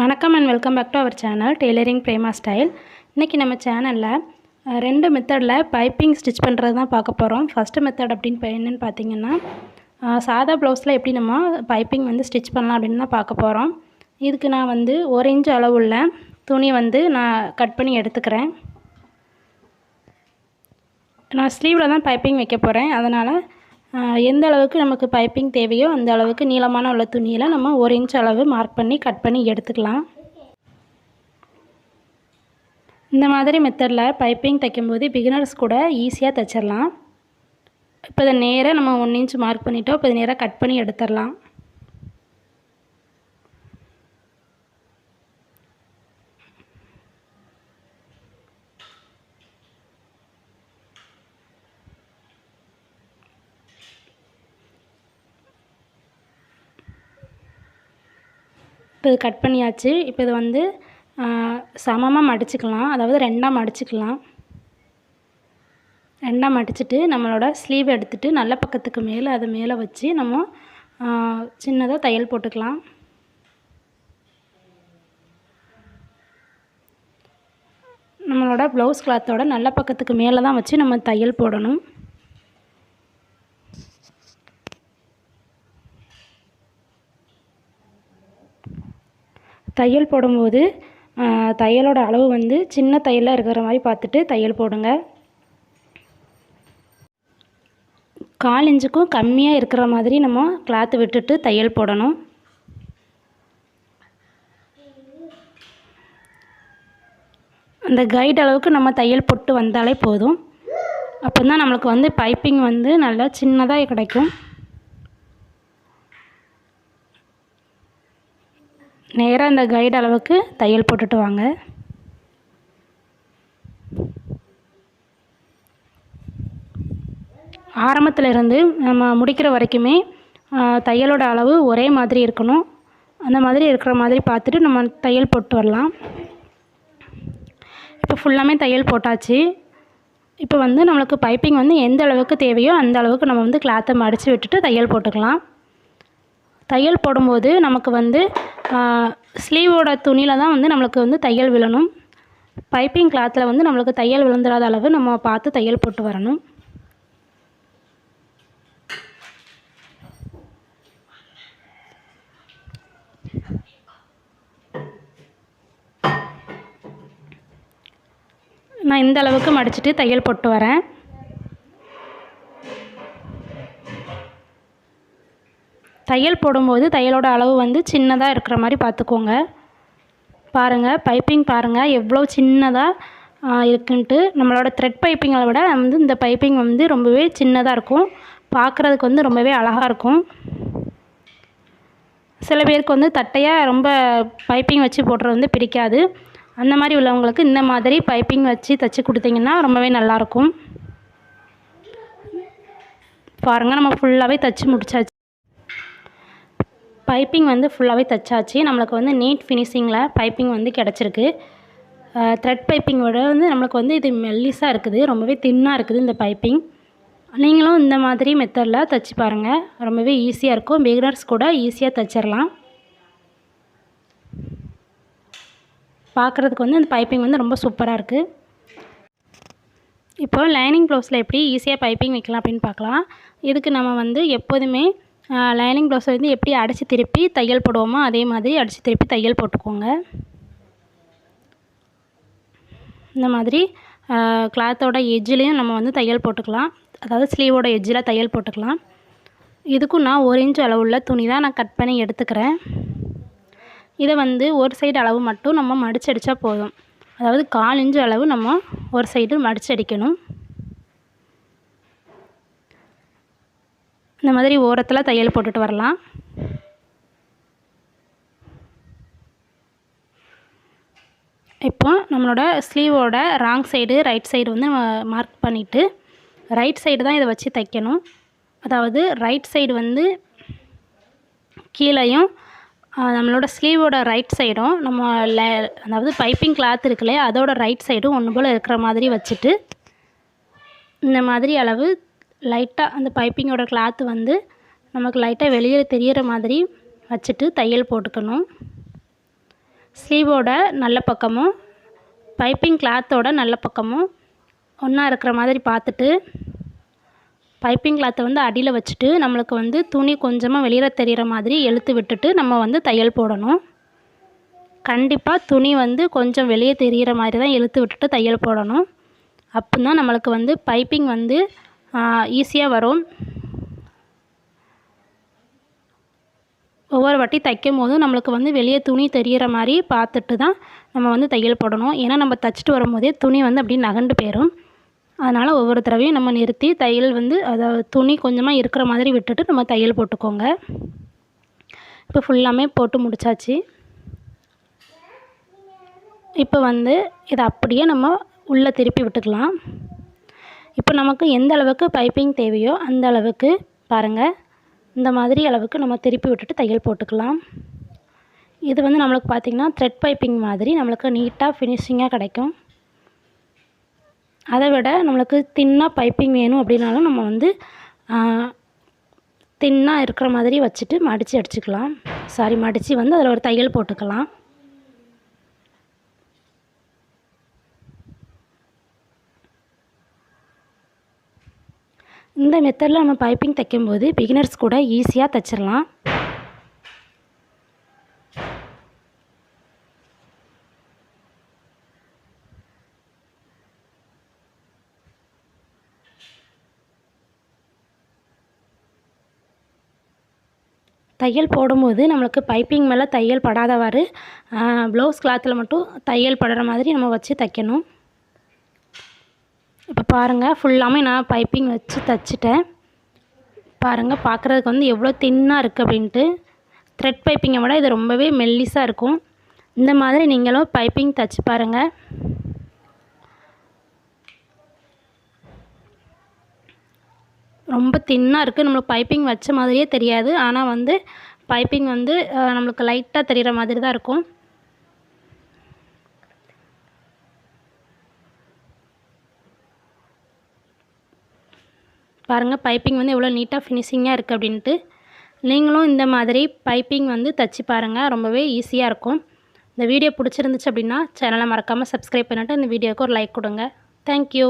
வணக்கம் and welcome back to our channel tailoring Prema style. இன்றைக்கி நம்ம சேனலில் ரெண்டு மெத்தடில் பைப்பிங் ஸ்டிச் பண்ணுறது தான் பார்க்க போகிறோம். ஃபஸ்ட்டு மெத்தட் என்னென்னு பார்த்தீங்கன்னா, சாதா ப்ளவுஸில் எப்படி நம்ம பைப்பிங் வந்து ஸ்டிச் பண்ணலாம் அப்படின்னு தான் பார்க்க போகிறோம். இதுக்கு நான் வந்து 1 இன்ச் அளவுள்ள துணி வந்து நான் கட் பண்ணி எடுத்துக்கிறேன். நான் ஸ்லீவில் தான் பைப்பிங் வைக்க போகிறேன். அதனால் எந்த அளவுக்கு நமக்கு பைப்பிங் தேவையோ அந்த அளவுக்கு நீளமான உள்ள துணியில் நம்ம 1 இன்ச் அளவு மார்க் பண்ணி கட் பண்ணி எடுத்துக்கலாம். இந்த மாதிரி மெத்தடில் பைப்பிங் தைக்கும்போது பிகினர்ஸ் கூட ஈஸியாக தைச்சிடலாம். இப்போ இதை நேராக நம்ம 1 இன்ச் மார்க் பண்ணிவிட்டோம். இப்போ இதை நேராக கட் பண்ணி எடுத்துடலாம். இப்போ இது கட் பண்ணியாச்சு. இப்போ இது வந்து சமமாக மடிச்சுக்கலாம், அதாவது 2ஆக மடிச்சுக்கலாம். 2ஆக மடிச்சுட்டு நம்மளோட ஸ்லீவ் எடுத்துகிட்டு நல்ல பக்கத்துக்கு மேலே அதை மேலே வச்சு நம்ம சின்னதாக தையல் போட்டுக்கலாம். நம்மளோட ப்ளவுஸ் கிளாத்தோட நல்ல பக்கத்துக்கு மேலே தான் வச்சு நம்ம தையல் போடணும். தையல் போடும்போது தையலோட அளவு வந்து சின்ன தையலாக இருக்கிற மாதிரி பார்த்துட்டு தையல் போடுங்க. 1/4 இன்ச்சுக்கும் கம்மியாக இருக்கிற மாதிரி நம்ம கிளாத்து விட்டுட்டு தையல் போடணும். அந்த கைடு அளவுக்கு நம்ம தையல் போட்டு வந்தாலே போதும். அப்போ தான் நம்மளுக்கு வந்து பைப்பிங் வந்து நல்லா சின்னதாக கிடைக்கும். நேராக இந்த கைடு அளவுக்கு தையல் போட்டுட்டு வாங்க. ஆரம்பத்தில் இருந்து நம்ம முடிக்கிற வரைக்குமே தையலோட அளவு ஒரே மாதிரி இருக்கணும். அந்த மாதிரி இருக்கிற மாதிரி பார்த்துட்டு நம்ம தையல் போட்டு வரலாம். இப்போ ஃபுல்லாமே தையல் போட்டாச்சு. இப்போ வந்து நம்மளுக்கு பைப்பிங் வந்து எந்த அளவுக்கு தேவையோ அந்த அளவுக்கு நம்ம வந்து கிளாத்தை மடித்து விட்டுட்டு தையல் போட்டுக்கலாம். தையல் போடும்போது நமக்கு வந்து ஸ்லீவோட துணியில் தான் வந்து நம்மளுக்கு வந்து தையல் விழணும். பைப்பிங் கிளாத்தில் வந்து நம்மளுக்கு தையல் விழுந்துடாத அளவு நம்ம பார்த்து தையல் போட்டு வரணும். நான் இந்த அளவுக்கு மடிச்சுட்டு தையல் போட்டு வரேன். தையல் போடும்போது தையலோட அளவு வந்து சின்னதாக இருக்கிற மாதிரி பார்த்துக்கோங்க. பாருங்கள், பைப்பிங் பாருங்கள் எவ்வளோ சின்னதாக இருக்குன்ட்டு. நம்மளோட த்ரெட் பைப்பிங்களை விட வந்து இந்த பைப்பிங் வந்து ரொம்பவே சின்னதாக இருக்கும். பார்க்குறதுக்கு வந்து ரொம்பவே அழகாக இருக்கும். சில பேருக்கு வந்து தட்டையாக ரொம்ப பைப்பிங் வச்சு போடுறது வந்து பிடிக்காது. அந்த மாதிரி உள்ளவங்களுக்கு இந்த மாதிரி பைப்பிங் வச்சு தைச்சி கொடுத்தீங்கன்னா ரொம்பவே நல்லாயிருக்கும். பாருங்கள், நம்ம ஃபுல்லாகவே தைச்சி முடிச்சாச்சு. பைப்பிங் வந்து ஃபுல்லாகவே தைச்சாச்சு. நம்மளுக்கு வந்து நீட் ஃபினிஷிங்கில் பைப்பிங் வந்து கிடச்சிருக்கு. த்ரெட் பைப்பிங்கோட வந்து நம்மளுக்கு வந்து இது மெல்லிஸாக இருக்குது, ரொம்பவே தின்னாக இருக்குது இந்த பைப்பிங். நீங்களும் இந்த மாதிரி மெத்தடில் தைச்சி பாருங்கள், ரொம்பவே ஈஸியாக இருக்கும். பிகினர்ஸ் கூட ஈஸியாக தைச்சிடலாம். பார்க்குறதுக்கு வந்து இந்த பைப்பிங் வந்து ரொம்ப சூப்பராக இருக்குது. இப்போ லைனிங் ப்ளவுஸில் எப்படி ஈஸியாக பைப்பிங் வைக்கலாம் அப்படின்னு பார்க்கலாம். இதுக்கு நம்ம வந்து எப்போதுமே லைனிங் ப்ளவுஸை வந்து எப்படி அடித்து திருப்பி தையல் போடுவோமோ அதே மாதிரி அடித்து திருப்பி தையல் போட்டுக்கோங்க. இந்த மாதிரி கிளாத்தோட எட்ஜ்லேயும் நம்ம வந்து தையல் போட்டுக்கலாம், அதாவது ஸ்லீவோட எட்ஜில் தையல் போட்டுக்கலாம். இதுக்கும் நான் 1 இன்ச் அளவுள்ள துணி தான் நான் கட் பண்ணி எடுத்துக்கிறேன். இதை வந்து ஒரு சைடு அளவு மட்டும் நம்ம மடித்து அடித்தா போதும். அதாவது 1/4 இன்ச் அளவு நம்ம ஒரு சைடு மடித்து அடிக்கணும். இந்த மாதிரி ஓரத்தில் தையல் போட்டுட்டு வரலாம். இப்போ நம்மளோட ஸ்லீவோட ராங் சைடு ரைட் சைடு வந்து நம்ம மார்க் பண்ணிவிட்டு ரைட் சைடு தான் இதை வச்சு தைக்கணும். அதாவது ரைட் சைடு வந்து கீழேயும் நம்மளோட ஸ்லீவோட ரைட் சைடும் நம்ம அதாவது பைப்பிங் கிளாத் இருக்குல்லையே அதோட ரைட் சைடும் ஒன்று போல் இருக்கிற மாதிரி வச்சுட்டு இந்த மாதிரி அளவு லைட்டாக அந்த பைப்பிங்கோட கிளாத்து வந்து நமக்கு லைட்டாக வெளியே தெரிகிற மாதிரி வச்சுட்டு தையல் போட்டுக்கணும். ஸ்லீவோட நல்ல பக்கமும் பைப்பிங் கிளாத்தோட நல்ல பக்கமும் ஒன்றா இருக்கிற மாதிரி பார்த்துட்டு பைப்பிங் கிளாத்தை வந்து அடியில் வச்சுட்டு நம்மளுக்கு வந்து துணி கொஞ்சமாக வெளியில் தெரிகிற மாதிரி இழுத்து விட்டுட்டு நம்ம வந்து தையல் போடணும். கண்டிப்பாக துணி வந்து கொஞ்சம் வெளியே தெரிகிற மாதிரி தான் இழுத்து விட்டுட்டு தையல் போடணும். அப்போதான் நம்மளுக்கு வந்து பைப்பிங் வந்து ஈஸியாக வரும். ஒவ்வொரு வாட்டி தைக்கும் போதும் நம்மளுக்கு வந்து வெளியே துணி தெரிகிற மாதிரி பார்த்துட்டு தான் நம்ம வந்து தையல் போடணும். ஏன்னா நம்ம தைச்சிட்டு வரும்போதே துணி வந்து அப்படியே நகண்டு போயிடும். அதனால் ஒவ்வொரு தடவையும் நம்ம நிறுத்தி தையல் வந்து அதாவது துணி கொஞ்சமாக இருக்கிற மாதிரி விட்டுட்டு நம்ம தையல் போட்டுக்கோங்க. இப்போ ஃபுல்லாமே போட்டு முடித்தாச்சு. இப்போ வந்து இதை அப்படியே நம்ம உள்ளே திருப்பி விட்டுக்கலாம். இப்போ நமக்கு எந்த அளவுக்கு பைப்பிங் தேவையோ அந்த அளவுக்கு பாருங்கள், இந்த மாதிரி அளவுக்கு நம்ம திருப்பி விட்டுட்டு தையல் போட்டுக்கலாம். இது வந்து நம்மளுக்கு பார்த்திங்கன்னா த்ரெட் பைப்பிங் மாதிரி நம்மளுக்கு நீட்டாக ஃபினிஷிங்காக கிடைக்கும். அதை விட நம்மளுக்கு தின்னாக பைப்பிங் வேணும் அப்படின்னாலும் நம்ம வந்து தின்னாக இருக்கிற மாதிரி வச்சுட்டு மடித்து வந்து அதில் ஒரு தையல் போட்டுக்கலாம். இந்த மெத்தடில் நம்ம பைப்பிங் தைக்கும்போது பிகினர்ஸ் கூட ஈஸியாக தைச்சிடலாம். தையல் போடும்போது நம்மளுக்கு பைப்பிங் மேலே தையல் படாதவாறு ப்ளவுஸ் கிளாத்தில் மட்டும் தையல் படுற மாதிரி நம்ம வச்சு தைக்கணும். இப்போ பாருங்கள், ஃபுல்லாமே நான் பைப்பிங் வச்சு தைச்சிட்டேன். பாருங்கள், பார்க்குறதுக்கு வந்து எவ்வளோ தின்னாக இருக்குது அப்படின்ட்டு. த்ரெட் பைப்பிங்கை விட இது ரொம்பவே மெல்லிஸாக இருக்கும். இந்த மாதிரி நீங்களும் பைப்பிங் தைச்சி பாருங்கள். ரொம்ப தின்னாக இருக்குது. நம்மளுக்கு பைப்பிங் வச்ச மாதிரியே தெரியாது. ஆனால் வந்து பைப்பிங் வந்து நம்மளுக்கு லைட்டாக தெரிகிற மாதிரி தான் இருக்கும். பாருங்கள், பைப்பிங் வந்து எவ்வளோ நீட்டாக ஃபினிஷிங்காக இருக்குது அப்படின்ட்டு. நீங்களும் இந்த மாதிரி பைப்பிங் வந்து தைச்சி பாருங்கள், ரொம்பவே ஈஸியாக இருக்கும். இந்த வீடியோ பிடிச்சிருந்துச்சு அப்படின்னா சேனலை மறக்காமல் சப்ஸ்கிரைப் பண்ணிவிட்டு இந்த வீடியோவுக்கு ஒரு லைக் கொடுங்க. தேங்க்யூ.